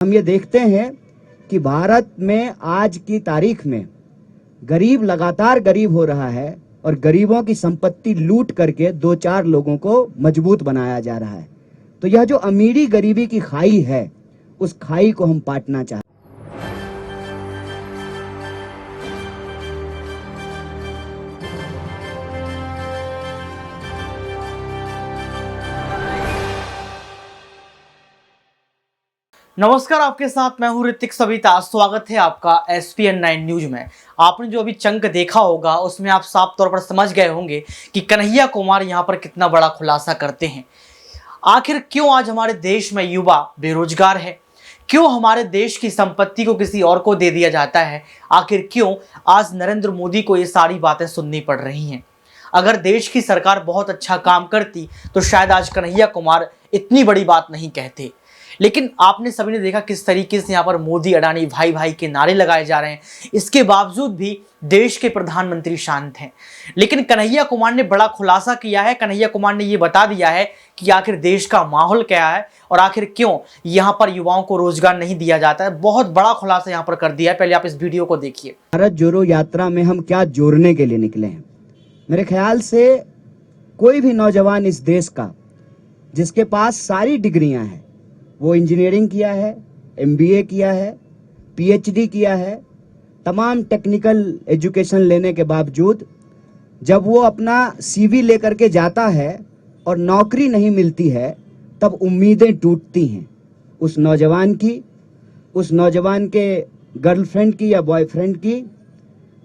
हम ये देखते हैं कि भारत में आज की तारीख में गरीब लगातार गरीब हो रहा है और गरीबों की संपत्ति लूट करके दो चार लोगों को मजबूत बनाया जा रहा है। तो यह जो अमीरी गरीबी की खाई है, उस खाई को हम पाटना चाहते हैं। नमस्कार, आपके साथ मैं हूं ऋतिक सविता। स्वागत है आपका SPN9 न्यूज में। आपने जो अभी चंक देखा होगा उसमें आप साफ तौर पर समझ गए होंगे कि कन्हैया कुमार यहां पर कितना बड़ा खुलासा करते हैं। आखिर क्यों आज हमारे देश में युवा बेरोजगार है, क्यों हमारे देश की संपत्ति को किसी और को दे दिया जाता है, आखिर क्यों आज नरेंद्र मोदी को ये सारी बातें सुननी पड़ रही हैं। अगर देश की सरकार बहुत अच्छा काम करती तो शायद आज कन्हैया कुमार इतनी बड़ी बात नहीं कहते। लेकिन आपने सभी ने देखा किस तरीके से यहाँ पर मोदी अडानी भाई भाई के नारे लगाए जा रहे हैं। इसके बावजूद भी देश के प्रधानमंत्री शांत हैं। लेकिन कन्हैया कुमार ने बड़ा खुलासा किया है। कन्हैया कुमार ने ये बता दिया है कि आखिर देश का माहौल क्या है और आखिर क्यों यहाँ पर युवाओं को रोजगार नहीं दिया जाता है। बहुत बड़ा खुलासा यहाँ पर कर दिया है। पहले आप इस वीडियो को देखिए। भारत जोड़ो यात्रा में हम क्या जोड़ने के लिए निकले हैं। मेरे ख्याल से कोई भी नौजवान इस देश का जिसके पास सारी डिग्रियां हैं, वो इंजीनियरिंग किया है, MBA किया है, PhD किया है, तमाम टेक्निकल एजुकेशन लेने के बावजूद जब वो अपना CV लेकर के जाता है और नौकरी नहीं मिलती है, तब उम्मीदें टूटती हैं उस नौजवान की, उस नौजवान के गर्लफ्रेंड की या बॉयफ्रेंड की,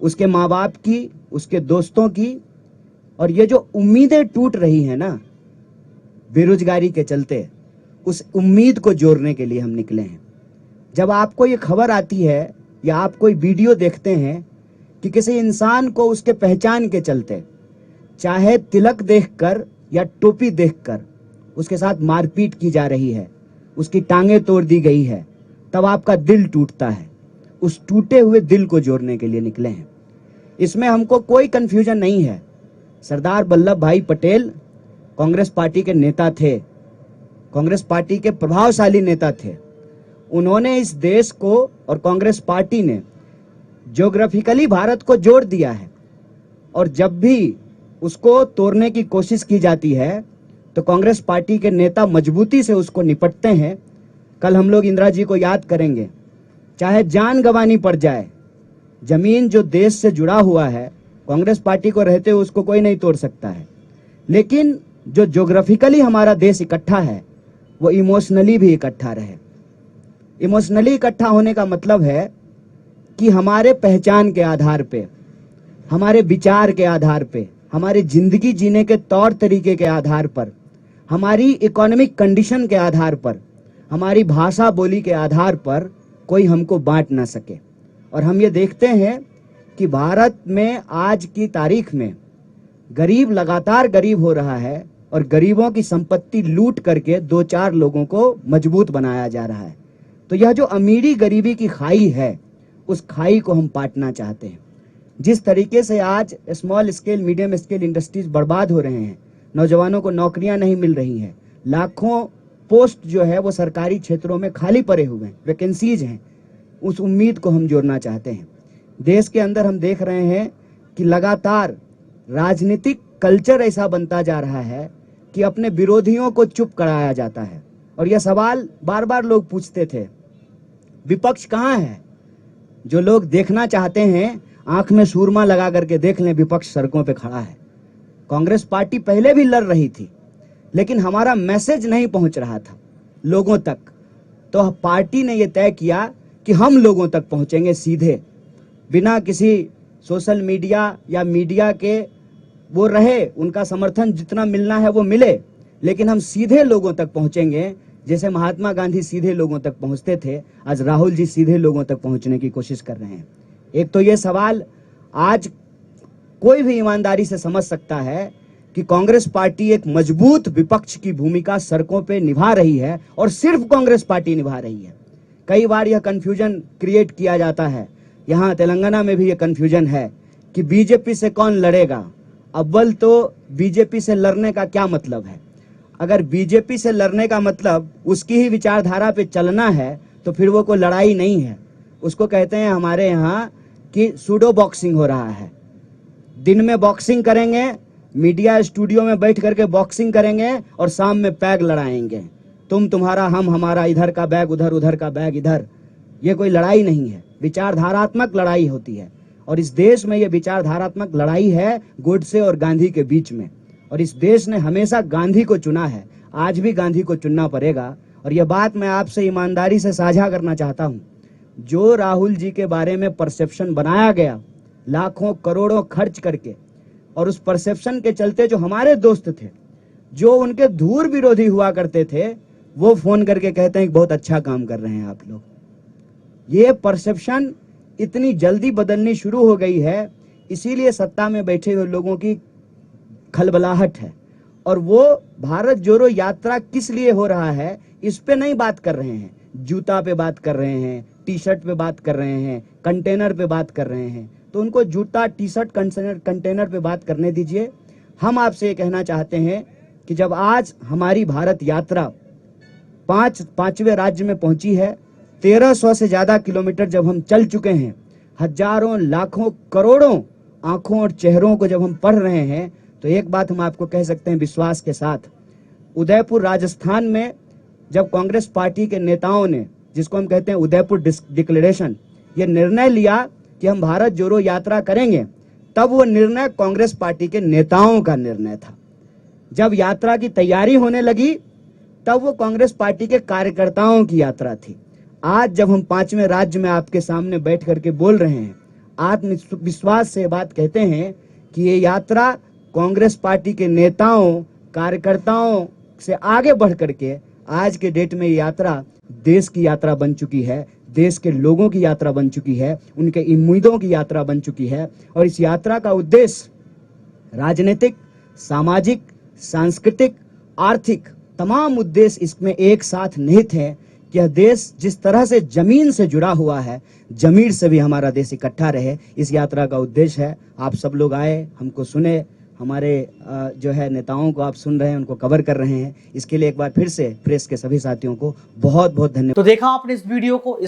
उसके माँ बाप की, उसके दोस्तों की। और ये जो उम्मीदें टूट रही हैं ना बेरोजगारी के चलते, उस उम्मीद को जोड़ने के लिए हम निकले हैं। जब आपको ये खबर आती है या आप कोई वीडियो देखते हैं कि किसी इंसान को उसके पहचान के चलते, चाहे तिलक देखकर या टोपी देखकर, उसके साथ मारपीट की जा रही है, उसकी टांगें तोड़ दी गई है, तब आपका दिल टूटता है। उस टूटे हुए दिल को जोड़ने के लिए निकले हैं। इसमें हमको कोई कंफ्यूजन नहीं है। सरदार वल्लभ भाई पटेल कांग्रेस पार्टी के नेता थे, कांग्रेस पार्टी के प्रभावशाली नेता थे। उन्होंने इस देश को और कांग्रेस पार्टी ने ज्योग्राफिकली भारत को जोड़ दिया है और जब भी उसको तोड़ने की कोशिश की जाती है तो कांग्रेस पार्टी के नेता मजबूती से उसको निपटते हैं। कल हम लोग इंदिरा जी को याद करेंगे। चाहे जान गंवानी पड़ जाए, जमीन जो देश से जुड़ा हुआ है, कांग्रेस पार्टी को रहते हुए उसको कोई नहीं तोड़ सकता है। लेकिन जो ज्योग्राफिकली हमारा देश इकट्ठा है, वो इमोशनली भी इकट्ठा रहे। इमोशनली इकट्ठा होने का मतलब है कि हमारे पहचान के आधार पे, हमारे विचार के आधार पे, हमारे जिंदगी जीने के तौर तरीके के आधार पर, हमारी इकोनॉमिक कंडीशन के आधार पर, हमारी भाषा बोली के आधार पर कोई हमको बांट ना सके। और हम ये देखते हैं कि भारत में आज की तारीख में गरीब लगातार गरीब हो रहा है और गरीबों की संपत्ति लूट करके दो चार लोगों को मजबूत बनाया जा रहा है। तो यह जो अमीरी गरीबी की खाई है, उस खाई को हम पाटना चाहते हैं। जिस तरीके से आज small scale medium scale industries बर्बाद हो रहे हैं, नौजवानों को नौकरियां नहीं मिल रही हैं, लाखों पोस्ट जो है वो सरकारी क्षेत्रों में खाली पड़े हुए हैं, वैकेंसीज हैं, उस उम्मीद को हम जोड़ना चाहते हैं। देश के अंदर हम देख रहे हैं कि लगातार राजनीतिक कल्चर ऐसा बनता जा रहा है कि अपने विरोधियों को चुप कराया जाता है। और यह सवाल बार बार लोग पूछते थे, विपक्ष कहाँ है? जो लोग देखना चाहते हैं आंख में सूरमा लगा करके देख लें, विपक्ष सड़कों पे खड़ा है। कांग्रेस पार्टी पहले भी लड़ रही थी, लेकिन हमारा मैसेज नहीं पहुंच रहा था लोगों तक। तो पार्टी ने यह तय किया कि हम लोगों तक पहुंचेंगे सीधे, बिना किसी सोशल मीडिया या मीडिया के वो रहे, उनका समर्थन जितना मिलना है वो मिले, लेकिन हम सीधे लोगों तक पहुंचेंगे। जैसे महात्मा गांधी सीधे लोगों तक पहुंचते थे, आज राहुल जी सीधे लोगों तक पहुंचने की कोशिश कर रहे हैं। एक तो ये सवाल आज कोई भी ईमानदारी से समझ सकता है कि कांग्रेस पार्टी एक मजबूत विपक्ष की भूमिका सड़कों पे निभा रही है और सिर्फ कांग्रेस पार्टी निभा रही है। कई बार यह कंफ्यूजन क्रिएट किया जाता है, यहाँ तेलंगाना में भी यह कंफ्यूजन है कि बीजेपी से कौन लड़ेगा। अव्वल तो बीजेपी से लड़ने का क्या मतलब है? अगर बीजेपी से लड़ने का मतलब उसकी ही विचारधारा पे चलना है तो फिर वो कोई लड़ाई नहीं है। उसको कहते हैं हमारे यहाँ कि सूडो बॉक्सिंग हो रहा है। दिन में बॉक्सिंग करेंगे, मीडिया स्टूडियो में बैठ करके बॉक्सिंग करेंगे और शाम में पैग लड़ाएंगे। तुम तुम्हारा, हम हमारा, इधर का बैग उधर, उधर का बैग इधर। ये कोई लड़ाई नहीं है, विचारधारात्मक लड़ाई होती है। और इस देश में ये विचारधारात्मक लड़ाई है गोडसे और गांधी के बीच में। और इस देश ने हमेशा गांधी को चुना है, आज भी गांधी को चुनना पड़ेगा। और यह बात मैं आपसे ईमानदारी से साझा करना चाहता हूं, जो राहुल जी के बारे में परसेप्शन बनाया गया लाखों करोड़ों खर्च करके, और उस परसेप्शन के चलते जो हमारे दोस्त थे, जो उनके धूर विरोधी हुआ करते थे, वो फोन करके कहते हैं कि बहुत अच्छा काम कर रहे हैं आप लोग। ये परसेप्शन इतनी जल्दी बदलनी शुरू हो गई है, इसीलिए सत्ता में बैठे हुए लोगों की खलबलाहट है। और वो भारत जोड़ो यात्रा किस लिए हो रहा है इस पे नहीं बात कर रहे हैं, जूता पे बात कर रहे हैं, टी शर्ट पे बात कर रहे हैं, कंटेनर पे बात कर रहे हैं। तो उनको जूता, टी शर्ट, कंटेनर पे बात करने दीजिए। हम आपसे ये कहना चाहते हैं कि जब आज हमारी भारत यात्रा पांचवें राज्य में पहुंची है, 1300 से ज्यादा किलोमीटर जब हम चल चुके हैं, हजारों लाखों करोड़ों आंखों और चेहरों को जब हम पढ़ रहे हैं, तो एक बात हम आपको कह सकते हैं विश्वास के साथ, उदयपुर राजस्थान में जब कांग्रेस पार्टी के नेताओं ने, जिसको हम कहते हैं उदयपुर डिक्लेरेशन, ये निर्णय लिया कि हम भारत जोड़ो यात्रा करेंगे, तब वो निर्णय कांग्रेस पार्टी के नेताओं का निर्णय था। जब यात्रा की तैयारी होने लगी, तब वो कांग्रेस पार्टी के कार्यकर्ताओं की यात्रा थी। आज जब हम 5वें राज्य में आपके सामने बैठ करके बोल रहे हैं, आत्मविश्वास से बात कहते हैं कि ये यात्रा कांग्रेस पार्टी के नेताओं, कार्यकर्ताओं से आगे बढ़ करके आज के डेट में ये यात्रा देश की यात्रा बन चुकी है, देश के लोगों की यात्रा बन चुकी है, उनके उम्मीदों की यात्रा बन चुकी है। और इस यात्रा का उद्देश्य राजनीतिक, सामाजिक, सांस्कृतिक, आर्थिक तमाम उद्देश्य इसमें एक साथ निहित है कि यह देश जिस तरह से जमीन से जुड़ा हुआ है, जमीन से भी हमारा देश इकट्ठा रहे, इस यात्रा का उद्देश्य है। आप सब लोग आए, हमको सुने, हमारे जो है नेताओं को आप सुन रहे हैं, उनको कवर कर रहे हैं। इसके लिए एक बार फिर से प्रेस के सभी साथियों को बहुत बहुत धन्यवाद। तो देखा आपने इस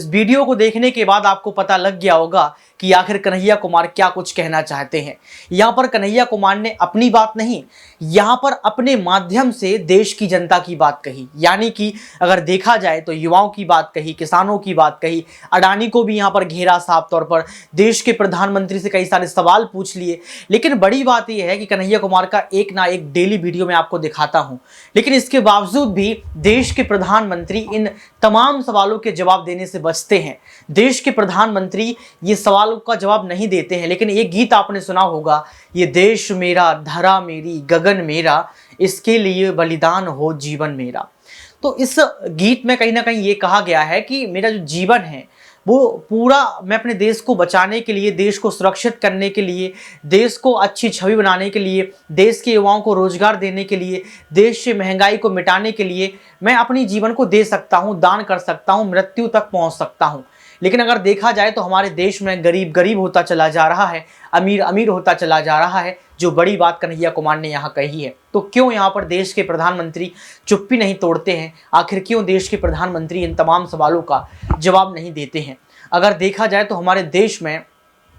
वीडियो को देखने के बाद आपको पता लग गया होगा कि आखिर कन्हैया कुमार क्या कुछ कहना चाहते हैं। यहाँ पर कन्हैया कुमार ने अपनी बात नहीं, यहाँ पर अपने माध्यम से देश की जनता की बात कही। यानी कि अगर देखा जाए तो युवाओं की बात कही, किसानों की बात कही, अडानी को भी यहाँ पर घेरा, साफ तौर पर देश के प्रधानमंत्री से कई सारे सवाल पूछ लिए। लेकिन बड़ी बात यह है कि कन्हैया कुमार का एक ना एक डेली वीडियो में आपको दिखाता हूं, लेकिन इसके बावजूद भी देश के प्रधानमंत्री इन तमाम सवालों के जवाब देने से बचते हैं। देश के प्रधानमंत्री ये सवालों का जवाब नहीं देते हैं। लेकिन एक गीत आपने सुना होगा, ये देश मेरा, धरा मेरी, गगन मेरा, इसके लिए बलिदान हो जीवन मेरा। तो इस गीत में कहीं ना कहीं ये कहा गया है कि मेरा जो जीवन है वो पूरा मैं अपने देश को बचाने के लिए, देश को सुरक्षित करने के लिए, देश को अच्छी छवि बनाने के लिए, देश के युवाओं को रोजगार देने के लिए, देश से महंगाई को मिटाने के लिए मैं अपनी जीवन को दे सकता हूं, दान कर सकता हूं, मृत्यु तक पहुंच सकता हूं। लेकिन अगर देखा जाए तो हमारे देश में गरीब गरीब होता चला जा रहा है, अमीर अमीर होता चला जा रहा है। जो बड़ी बात कन्हैया कुमार ने यहाँ कही है, तो क्यों यहाँ पर देश के प्रधानमंत्री चुप्पी नहीं तोड़ते हैं? आखिर क्यों देश के प्रधानमंत्री इन तमाम सवालों का जवाब नहीं देते हैं? अगर देखा जाए तो हमारे देश में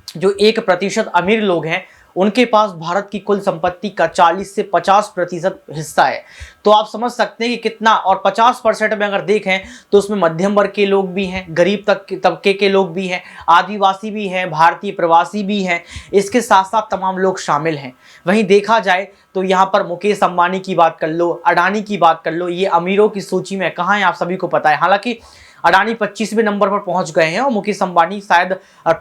जो 1% अमीर लोग हैं, उनके पास भारत की कुल संपत्ति का 40 से 50% हिस्सा है। तो आप समझ सकते हैं कि कितना, और 50% में अगर देखें तो उसमें मध्यम वर्ग के लोग भी हैं, गरीब तबके के लोग भी हैं, आदिवासी भी हैं, भारतीय प्रवासी भी हैं, इसके साथ साथ तमाम लोग शामिल हैं। वहीं देखा जाए तो यहाँ पर मुकेश अंबानी की बात कर लो, अडानी की बात कर लो, ये अमीरों की सूची में कहाँ है आप सभी को पता है। हालांकि अडानी 25वें नंबर पर पहुंच गए हैं और मुकेश अंबानी शायद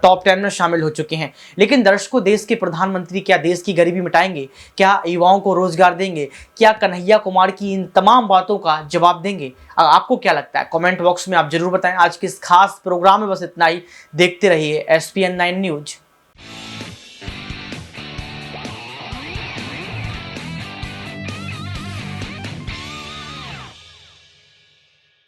टॉप 10 में शामिल हो चुके हैं। लेकिन दर्शकों, देश के प्रधानमंत्री क्या देश की गरीबी मिटाएंगे? क्या युवाओं को रोजगार देंगे? क्या कन्हैया कुमार की इन तमाम बातों का जवाब देंगे? आपको क्या लगता है? कमेंट बॉक्स में आप जरूर बताएं। आज के इस खास प्रोग्राम में बस इतना ही। देखते रहिए SPN9 न्यूज।